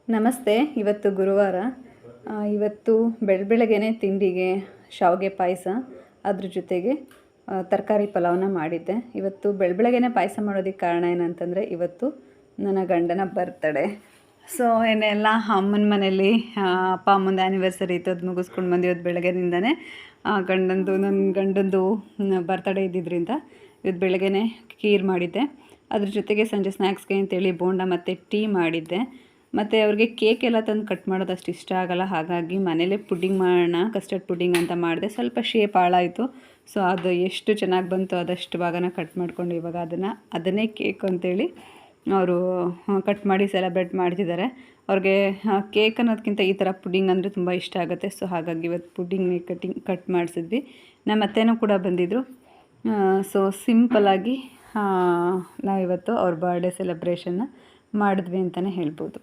ನಮಸ್ತೆ. ಇವತ್ತು ಗುರುವಾರ. ಇವತ್ತು ಬೆಳಗ್ಗೆನೇ ತಿಂಡಿಗೆ ಶಾವಿಗೆ ಪಾಯಸ, ಅದ್ರ ಜೊತೆಗೆ ತರಕಾರಿ ಪಲಾವನ್ನ ಮಾಡಿದ್ದೆ. ಇವತ್ತು ಬೆಳಗ್ಗೆನೇ ಪಾಯಸ ಮಾಡೋದಕ್ಕೆ ಕಾರಣ ಏನಂತಂದರೆ ಇವತ್ತು ನನ್ನ ಗಂಡನ ಬರ್ತಡೇ. ಸೊ ಏನೆಲ್ಲ ಅಮ್ಮನ ಮನೇಲಿ ಅಪ್ಪ ಅಮ್ಮಂದು ಆ್ಯನಿವರ್ಸರಿ ಇತ್ತು, ಅದು ಮುಗಿಸ್ಕೊಂಡು ಬಂದು ಇವತ್ತು ಬೆಳಗ್ಗೆಯಿಂದನೇ ನನ್ನ ಗಂಡಂದು ಬರ್ತಡೇ ಇದ್ದಿದ್ದರಿಂದ ಇವತ್ತು ಬೆಳಗ್ಗೆನೇ ಖೀರ್ ಮಾಡಿದ್ದೆ. ಅದ್ರ ಜೊತೆಗೆ ಸಂಜೆ ಸ್ನ್ಯಾಕ್ಸ್ಗೆ ಅಂತೇಳಿ ಬೋಂಡ ಮತ್ತು ಟೀ ಮಾಡಿದ್ದೆ. ಮತ್ತು ಅವ್ರಿಗೆ ಕೇಕ್ ಎಲ್ಲ ತಂದು ಕಟ್ ಮಾಡೋದು ಅಷ್ಟು ಇಷ್ಟ ಆಗಲ್ಲ, ಹಾಗಾಗಿ ಮನೇಲೇ ಪುಡ್ಡಿಂಗ್ ಮಾಡೋಣ, ಕಸ್ಟರ್ಡ್ ಪುಡ್ಡಿಂಗ್ ಅಂತ ಮಾಡಿದೆ. ಸ್ವಲ್ಪ ಶೇಪ್ ಹಾಳಾಯಿತು. ಸೊ ಅದು ಎಷ್ಟು ಚೆನ್ನಾಗಿ ಬಂತು ಅದಷ್ಟು ಭಾಗನ ಕಟ್ ಮಾಡಿಕೊಂಡು ಇವಾಗ ಅದನ್ನೇ ಕೇಕ್ ಅಂತೇಳಿ ಅವರು ಕಟ್ ಮಾಡಿ ಸೆಲೆಬ್ರೇಟ್ ಮಾಡ್ತಿದ್ದಾರೆ. ಅವ್ರಿಗೆ ಕೇಕ್ ಅನ್ನೋದಕ್ಕಿಂತ ಈ ಥರ ಪುಡ್ಡಿಂಗ್ ಅಂದರೆ ತುಂಬ ಇಷ್ಟ ಆಗುತ್ತೆ. ಸೊ ಹಾಗಾಗಿ ಇವತ್ತು ಪುಡ್ಡಿಂಗ್ನೇ ಕಟ್ ಮಾಡಿಸಿದ್ವಿ. ನಮ್ಮ ಅತ್ತೆನೂ ಕೂಡ ಬಂದಿದ್ದರು. ಸೊ ಸಿಂಪಲ್ಲಾಗಿ ನಾವಿವತ್ತು ಅವ್ರ ಬರ್ಡೇ ಸೆಲೆಬ್ರೇಷನ್ನ ಮಾಡಿದ್ವಿ ಅಂತಲೇ ಹೇಳ್ಬೋದು.